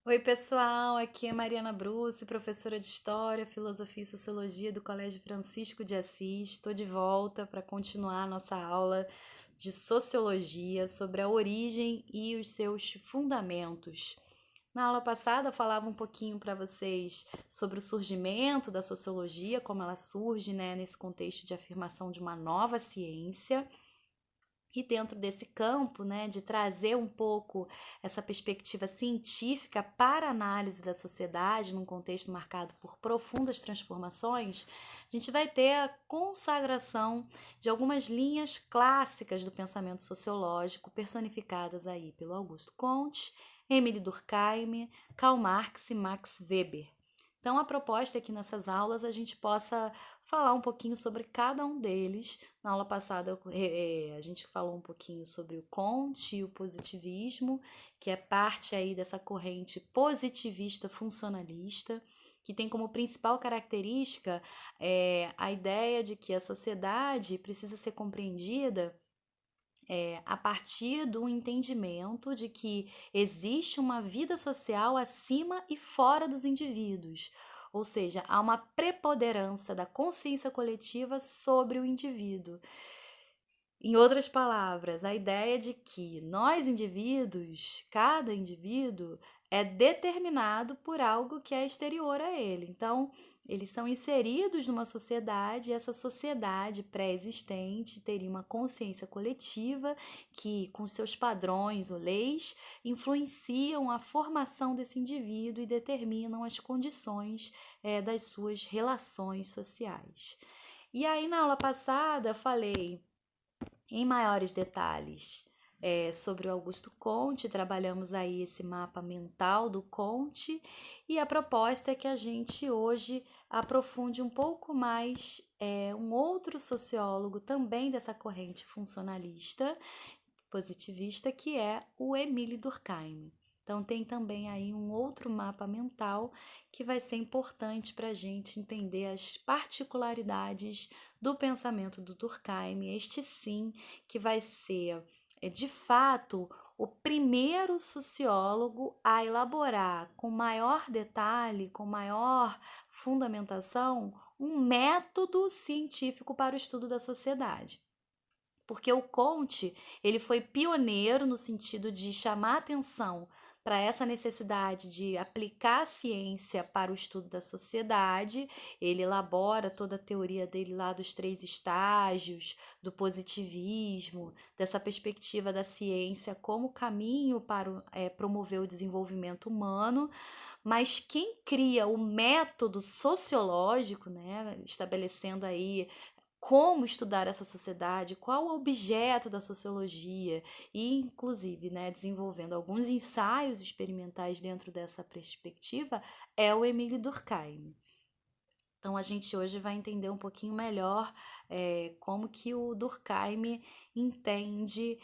Oi, pessoal, aqui é Mariana Bruce, professora de História, Filosofia e Sociologia do Colégio Francisco de Assis. Estou de volta para continuar a nossa aula de Sociologia sobre a origem e os seus fundamentos. Na aula passada, eu falava um pouquinho para vocês sobre o surgimento da sociologia, como ela surge, né, nesse contexto de afirmação de uma nova ciência. E dentro desse campo, né, de trazer um pouco essa perspectiva científica para a análise da sociedade, num contexto marcado por profundas transformações, a gente vai ter a consagração de algumas linhas clássicas do pensamento sociológico, personificadas aí pelo Augusto Comte, Émile Durkheim, Karl Marx e Max Weber. Então, a proposta é que nessas aulas a gente possa falar um pouquinho sobre cada um deles. Na aula passada, a gente falou um pouquinho sobre o Comte e o positivismo, que é parte aí dessa corrente positivista funcionalista, que tem como principal característica a ideia de que a sociedade precisa ser compreendida a partir do entendimento de que existe uma vida social acima e fora dos indivíduos, ou seja, há uma preponderância da consciência coletiva sobre o indivíduo. Em outras palavras, a ideia de que nós indivíduos, cada indivíduo, é determinado por algo que é exterior a ele. Então, eles são inseridos numa sociedade e essa sociedade pré-existente teria uma consciência coletiva que, com seus padrões ou leis, influenciam a formação desse indivíduo e determinam as condições das suas relações sociais. E aí, na aula passada, falei em maiores detalhes sobre o Augusto Comte, trabalhamos aí esse mapa mental do Comte e a proposta é que a gente hoje aprofunde um pouco mais um outro sociólogo também dessa corrente funcionalista, positivista, que é o Émile Durkheim. Então tem também aí um outro mapa mental que vai ser importante para a gente entender as particularidades do pensamento do Durkheim, este sim que vai ser de fato o primeiro sociólogo a elaborar com maior detalhe, com maior fundamentação, um método científico para o estudo da sociedade. Porque o Comte, ele foi pioneiro no sentido de chamar atenção para essa necessidade de aplicar a ciência para o estudo da sociedade. Ele elabora toda a teoria dele lá dos 3 estágios, do positivismo, dessa perspectiva da ciência como caminho para promover o desenvolvimento humano. Mas quem cria o método sociológico, né, estabelecendo aí como estudar essa sociedade, qual o objeto da sociologia e, inclusive, né, desenvolvendo alguns ensaios experimentais dentro dessa perspectiva, é o Emile Durkheim. Então a gente hoje vai entender um pouquinho melhor como que o Durkheim entende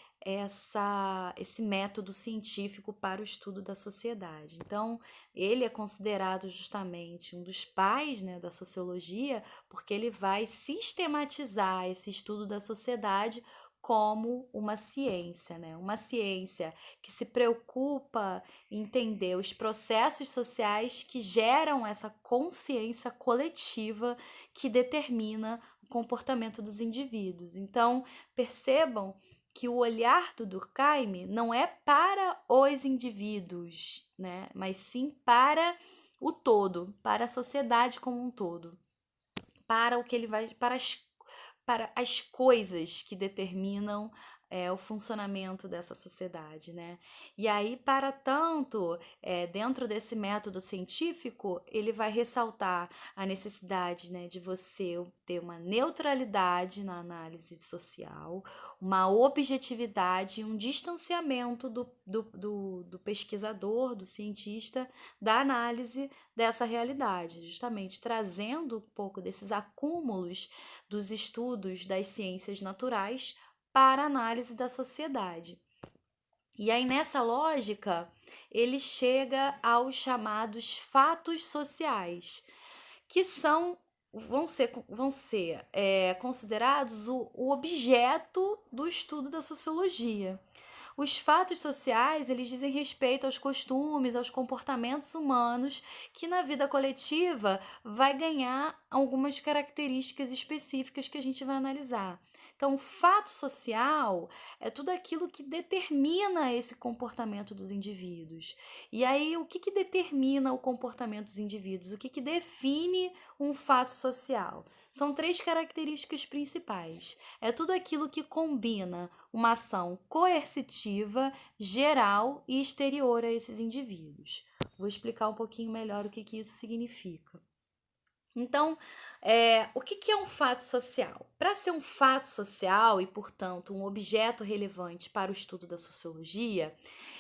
esse método científico para o estudo da sociedade. Então ele é considerado justamente um dos pais, né, da sociologia, porque ele vai sistematizar esse estudo da sociedade como uma ciência, né? Uma ciência que se preocupa entender os processos sociais que geram essa consciência coletiva que determina o comportamento dos indivíduos. Então, percebam que o olhar do Durkheim não é para os indivíduos, né, mas sim para o todo, para a sociedade como um todo, para o que ele vai, para as coisas que determinam o funcionamento dessa sociedade, né? E aí, para tanto, dentro desse método científico, ele vai ressaltar a necessidade, né, de você ter uma neutralidade na análise social, uma objetividade, um distanciamento do pesquisador, do cientista, da análise dessa realidade, justamente trazendo um pouco desses acúmulos dos estudos das ciências naturais para a análise da sociedade. E aí, nessa lógica, ele chega aos chamados fatos sociais, que vão ser considerados o objeto do estudo da sociologia. Os fatos sociais, eles dizem respeito aos costumes, aos comportamentos humanos, que na vida coletiva vai ganhar algumas características específicas que a gente vai analisar. Então, o fato social é tudo aquilo que determina esse comportamento dos indivíduos. E aí, o que determina o comportamento dos indivíduos? O que define um fato social? São três características principais. É tudo aquilo que combina uma ação coercitiva, geral e exterior a esses indivíduos. Vou explicar um pouquinho melhor o que isso significa. Então, o que é um fato social? Para ser um fato social e, portanto, um objeto relevante para o estudo da sociologia,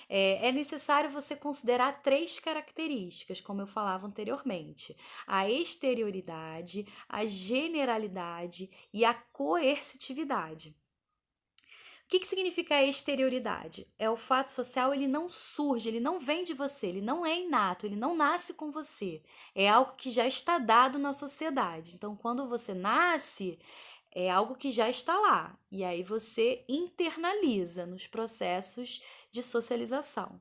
é necessário você considerar três características, como eu falava anteriormente: a exterioridade, a generalidade e a coercitividade. O que significa a exterioridade? É o fato social, ele não surge, ele não vem de você, ele não é inato, ele não nasce com você. É algo que já está dado na sociedade. Então, quando você nasce, é algo que já está lá. E aí você internaliza nos processos de socialização.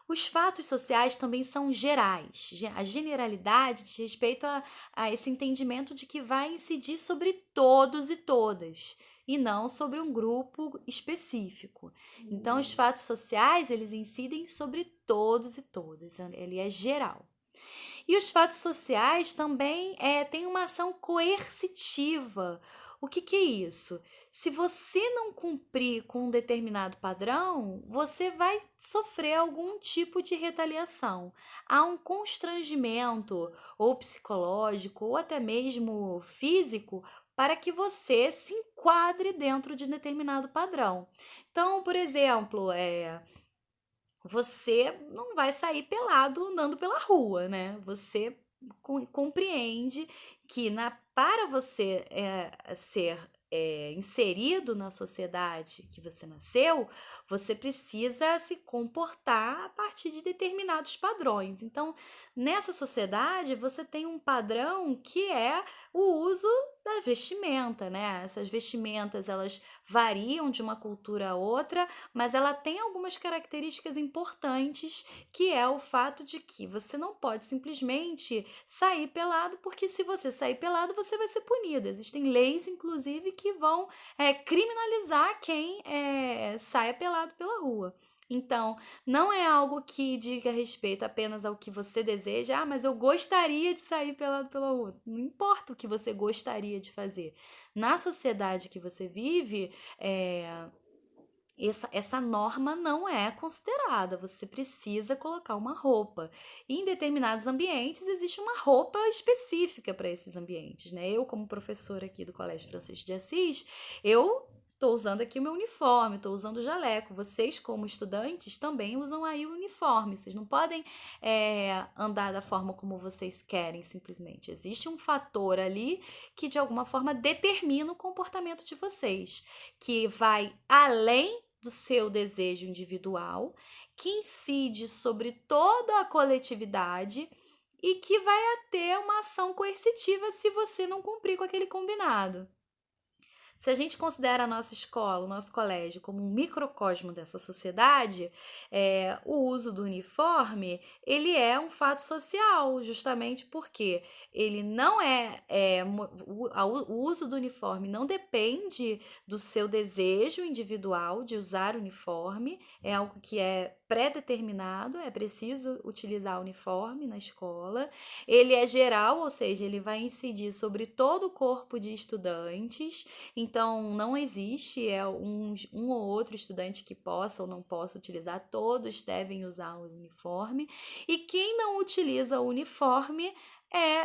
Os fatos sociais também são gerais. A generalidade diz respeito a esse entendimento de que vai incidir sobre todos e todas, e não sobre um grupo específico. Então, os fatos sociais, eles incidem sobre todos e todas, ele é geral. E os fatos sociais também têm uma ação coercitiva. O que é isso? Se você não cumprir com um determinado padrão, você vai sofrer algum tipo de retaliação. Há um constrangimento, ou psicológico, ou até mesmo físico, para que você se enquadre dentro de um determinado padrão. Então, por exemplo, você não vai sair pelado andando pela rua, né? Você compreende que para você ser inserido na sociedade que você nasceu, você precisa se comportar a partir de determinados padrões. Então, nessa sociedade, você tem um padrão que é o uso da vestimenta, né? Essas vestimentas, elas variam de uma cultura a outra, mas ela tem algumas características importantes, que é o fato de que você não pode simplesmente sair pelado, porque se você sair pelado, você vai ser punido. Existem leis, inclusive, que vão criminalizar quem saia pelado pela rua. Então, não é algo que diga respeito apenas ao que você deseja. Ah, mas eu gostaria de sair pelado pela rua. Não importa o que você gostaria de fazer. Na sociedade que você vive, essa norma não é considerada. Você precisa colocar uma roupa. E em determinados ambientes existe uma roupa específica para esses ambientes, né? Eu, como professora aqui do Colégio Francisco de Assis, eu estou usando aqui o meu uniforme, estou usando o jaleco. Vocês, como estudantes, também usam aí o uniforme. Vocês não podem andar da forma como vocês querem, simplesmente. Existe um fator ali que, de alguma forma, determina o comportamento de vocês, que vai além do seu desejo individual, que incide sobre toda a coletividade e que vai ter uma ação coercitiva se você não cumprir com aquele combinado. Se a gente considera a nossa escola, o nosso colégio, como um microcosmo dessa sociedade, o uso do uniforme, ele é um fato social, justamente porque ele não o uso do uniforme não depende do seu desejo individual de usar uniforme, é algo que é pré-determinado, é preciso utilizar uniforme na escola. Ele é geral, ou seja, ele vai incidir sobre todo o corpo de estudantes. Então, não existe um ou outro estudante que possa ou não possa utilizar, todos devem usar o uniforme. E quem não utiliza o uniforme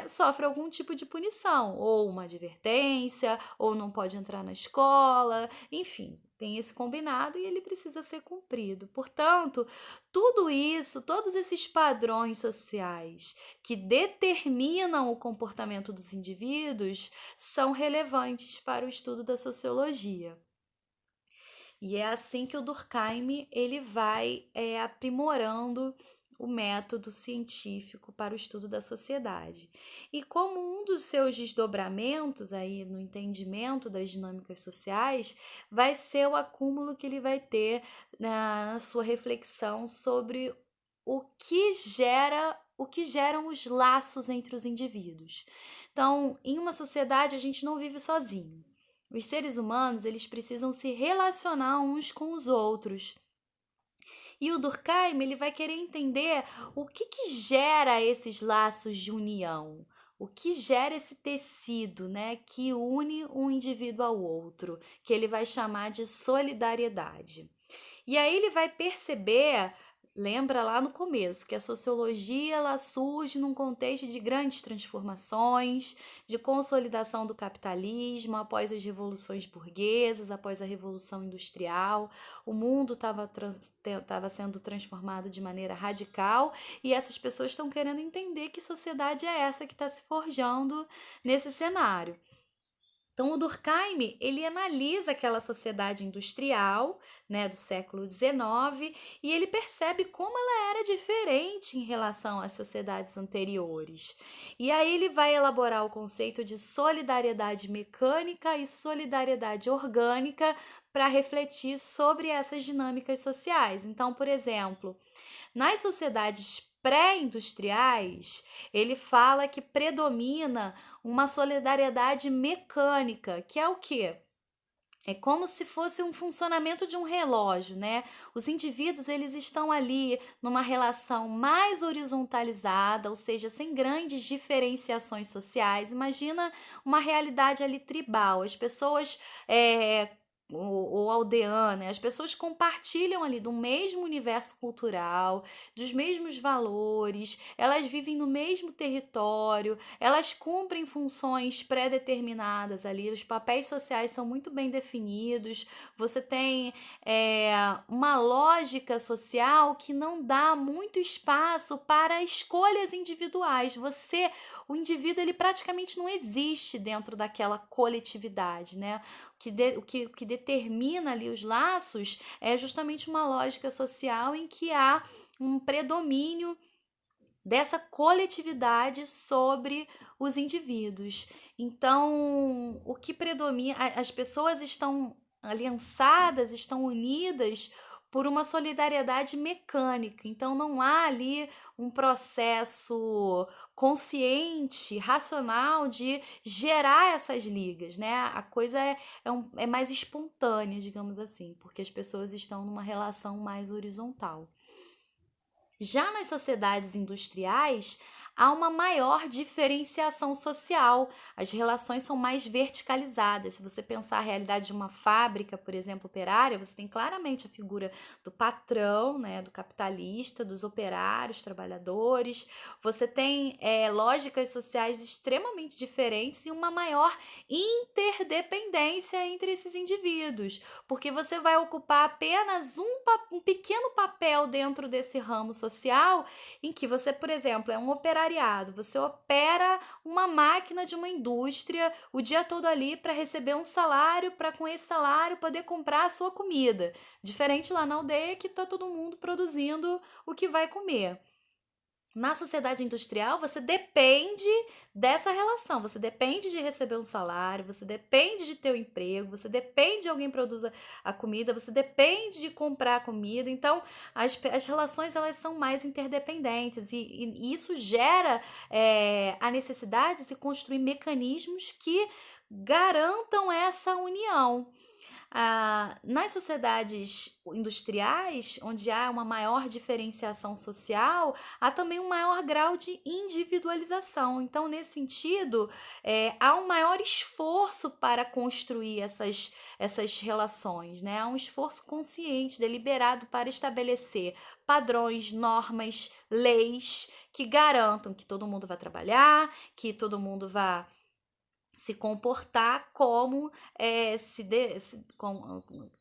sofre algum tipo de punição, ou uma advertência, ou não pode entrar na escola, enfim. Tem esse combinado e ele precisa ser cumprido. Portanto, tudo isso, todos esses padrões sociais que determinam o comportamento dos indivíduos são relevantes para o estudo da sociologia. E é assim que o Durkheim ele vai aprimorando o método científico para o estudo da sociedade. E como um dos seus desdobramentos aí no entendimento das dinâmicas sociais, vai ser o acúmulo que ele vai ter na sua reflexão sobre o que geram os laços entre os indivíduos. Então, em uma sociedade a gente não vive sozinho. Os seres humanos, eles precisam se relacionar uns com os outros. E o Durkheim, ele vai querer entender o que gera esses laços de união, o que gera esse tecido, né, que une um indivíduo ao outro, que ele vai chamar de solidariedade. E aí ele vai perceber, lembra lá no começo, que a sociologia ela surge num contexto de grandes transformações, de consolidação do capitalismo após as revoluções burguesas, após a Revolução Industrial. O mundo estava sendo transformado de maneira radical e essas pessoas estão querendo entender que sociedade é essa que está se forjando nesse cenário. Então, o Durkheim, ele analisa aquela sociedade industrial, né, do século XIX, e ele percebe como ela era diferente em relação às sociedades anteriores. E aí ele vai elaborar o conceito de solidariedade mecânica e solidariedade orgânica para refletir sobre essas dinâmicas sociais. Então, por exemplo, nas sociedades pré-industriais, ele fala que predomina uma solidariedade mecânica, que é o quê? É como se fosse um funcionamento de um relógio, né? Os indivíduos, eles estão ali numa relação mais horizontalizada, ou seja, sem grandes diferenciações sociais. Imagina uma realidade ali tribal. As pessoas ou aldeana, as pessoas compartilham ali do mesmo universo cultural, dos mesmos valores, elas vivem no mesmo território, elas cumprem funções pré-determinadas ali, os papéis sociais são muito bem definidos, você tem uma lógica social que não dá muito espaço para escolhas individuais. O indivíduo, ele praticamente não existe dentro daquela coletividade, né? O que determina ali os laços é justamente uma lógica social em que há um predomínio dessa coletividade sobre os indivíduos. Então, o que predomina, as pessoas estão aliançadas, estão unidas por uma solidariedade mecânica. Então, não há ali um processo consciente, racional de gerar essas ligas, né? A coisa é mais espontânea, digamos assim, porque as pessoas estão numa relação mais horizontal. Já nas sociedades industriais, há uma maior diferenciação social, as relações são mais verticalizadas. Se você pensar a realidade de uma fábrica, por exemplo, operária, você tem claramente a figura do patrão, né, do capitalista, dos operários, trabalhadores. Você tem lógicas sociais extremamente diferentes e uma maior interdependência entre esses indivíduos, porque você vai ocupar apenas um pequeno papel dentro desse ramo social em que você, por exemplo, é um operariado, você opera uma máquina de uma indústria o dia todo ali para receber um salário, para com esse salário poder comprar a sua comida. Diferente lá na aldeia que está todo mundo produzindo o que vai comer. Na sociedade industrial, você depende dessa relação, você depende de receber um salário, você depende de ter um emprego, você depende de alguém produza a comida, você depende de comprar a comida. Então, as relações elas são mais interdependentes e isso gera a necessidade de se construir mecanismos que garantam essa união. Nas sociedades industriais, onde há uma maior diferenciação social, há também um maior grau de individualização. Então, nesse sentido, há um maior esforço para construir essas relações, né? Há um esforço consciente, deliberado para estabelecer padrões, normas, leis que garantam que todo mundo vai trabalhar, que todo mundo vai se comportar como,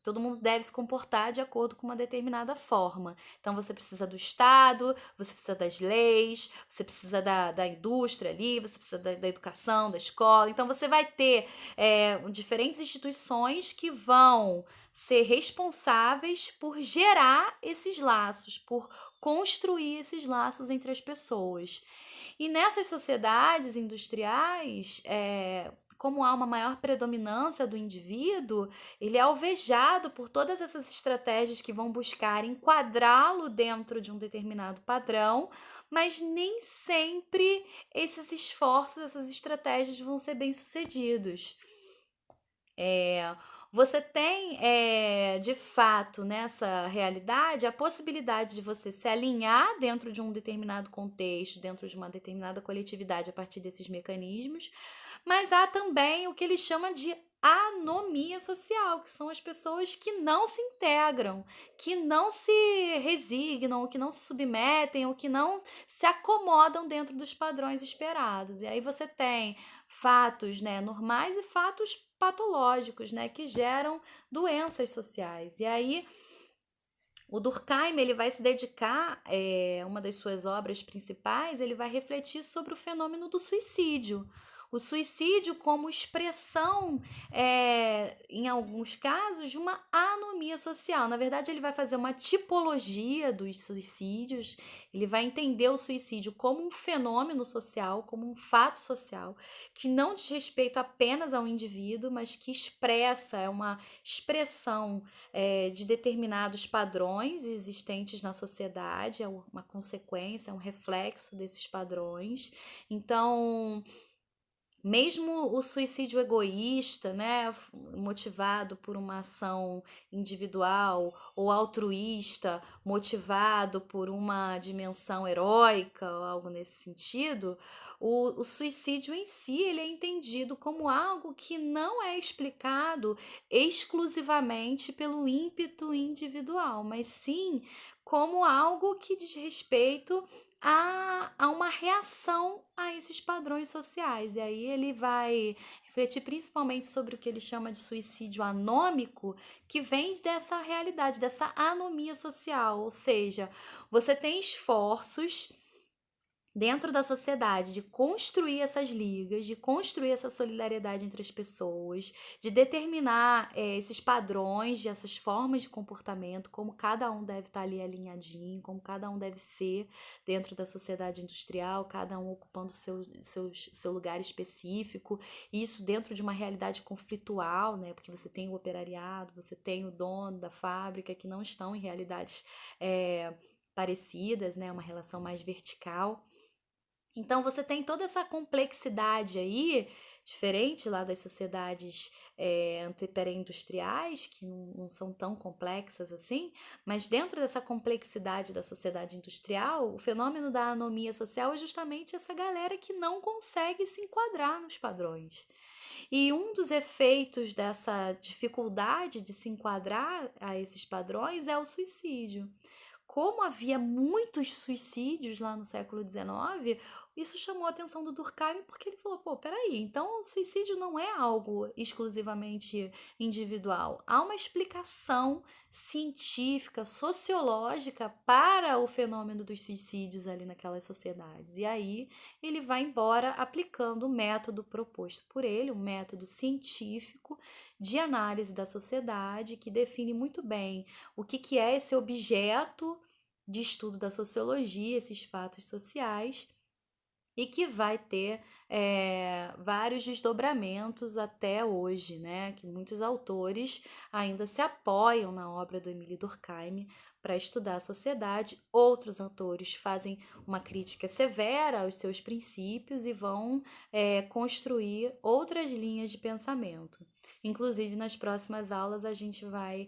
todo mundo deve se comportar de acordo com uma determinada forma. Então, você precisa do Estado, você precisa das leis, você precisa da indústria ali, você precisa da educação, da escola. Então, você vai ter diferentes instituições que vão ser responsáveis por gerar esses laços, por construir esses laços entre as pessoas. E nessas sociedades industriais, como há uma maior predominância do indivíduo, ele é alvejado por todas essas estratégias que vão buscar enquadrá-lo dentro de um determinado padrão, mas nem sempre esses esforços, essas estratégias vão ser bem-sucedidos. Você tem, de fato, nessa realidade, a possibilidade de você se alinhar dentro de um determinado contexto, dentro de uma determinada coletividade a partir desses mecanismos, mas há também o que ele chama de anomia social, que são as pessoas que não se integram, que não se resignam, ou que não se submetem, ou que não se acomodam dentro dos padrões esperados. E aí você tem fatos, né, normais e fatos patológicos, né, que geram doenças sociais. E aí o Durkheim ele vai se dedicar, uma das suas obras principais, ele vai refletir sobre o fenômeno do suicídio. O suicídio como expressão, em alguns casos, de uma anomia social. Na verdade, ele vai fazer uma tipologia dos suicídios, ele vai entender o suicídio como um fenômeno social, como um fato social, que não diz respeito apenas ao indivíduo, mas que expressa, é uma expressão de determinados padrões existentes na sociedade, é uma consequência, é um reflexo desses padrões. Então, mesmo o suicídio egoísta, né, motivado por uma ação individual, ou altruísta, motivado por uma dimensão heróica ou algo nesse sentido, o suicídio em si ele é entendido como algo que não é explicado exclusivamente pelo ímpeto individual, mas sim como algo que diz respeito a uma reação a esses padrões sociais. E aí ele vai refletir principalmente sobre o que ele chama de suicídio anômico, que vem dessa realidade, dessa anomia social. Ou seja, você tem esforços dentro da sociedade, de construir essas ligas, de construir essa solidariedade entre as pessoas, de determinar esses padrões, de essas formas de comportamento, como cada um deve estar ali alinhadinho, como cada um deve ser dentro da sociedade industrial, cada um ocupando seu lugar específico, isso dentro de uma realidade conflitual, né? Porque você tem o operariado, você tem o dono da fábrica, que não estão em realidades parecidas, né? Uma relação mais vertical. Então você tem toda essa complexidade aí, diferente lá das sociedades pré-industriais, que não são tão complexas assim, mas dentro dessa complexidade da sociedade industrial, o fenômeno da anomia social é justamente essa galera que não consegue se enquadrar nos padrões. E um dos efeitos dessa dificuldade de se enquadrar a esses padrões é o suicídio. Como havia muitos suicídios lá no século XIX, isso chamou a atenção do Durkheim porque ele falou: pô, peraí, então o suicídio não é algo exclusivamente individual. Há uma explicação científica, sociológica para o fenômeno dos suicídios ali naquelas sociedades. E aí ele vai embora aplicando o método proposto por ele, um método científico de análise da sociedade que define muito bem o que é esse objeto de estudo da sociologia, esses fatos sociais, e que vai ter vários desdobramentos até hoje, né? Que muitos autores ainda se apoiam na obra do Emile Durkheim para estudar a sociedade. Outros autores fazem uma crítica severa aos seus princípios e vão construir outras linhas de pensamento. Inclusive, nas próximas aulas, a gente vai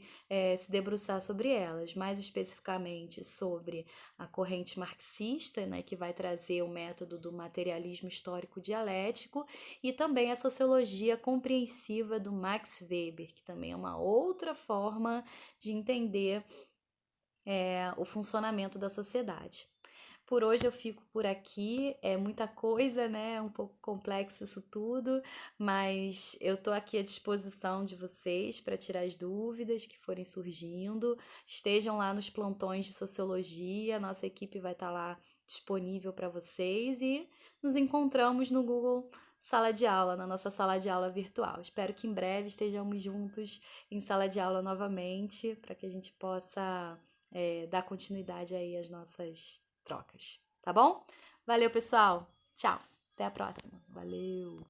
se debruçar sobre elas, mais especificamente sobre a corrente marxista, né, que vai trazer o método do materialismo histórico dialético, e também a sociologia compreensiva do Max Weber, que também é uma outra forma de entender o funcionamento da sociedade. Por hoje eu fico por aqui, é muita coisa, né? É um pouco complexo isso tudo, mas eu tô aqui à disposição de vocês para tirar as dúvidas que forem surgindo. Estejam lá nos plantões de sociologia, nossa equipe vai estar lá disponível para vocês e nos encontramos no Google Sala de Aula, na nossa sala de aula virtual. Espero que em breve estejamos juntos em sala de aula novamente, para que a gente possa dar continuidade aí às nossas trocas, tá bom? Valeu, pessoal. Tchau. Até a próxima. Valeu.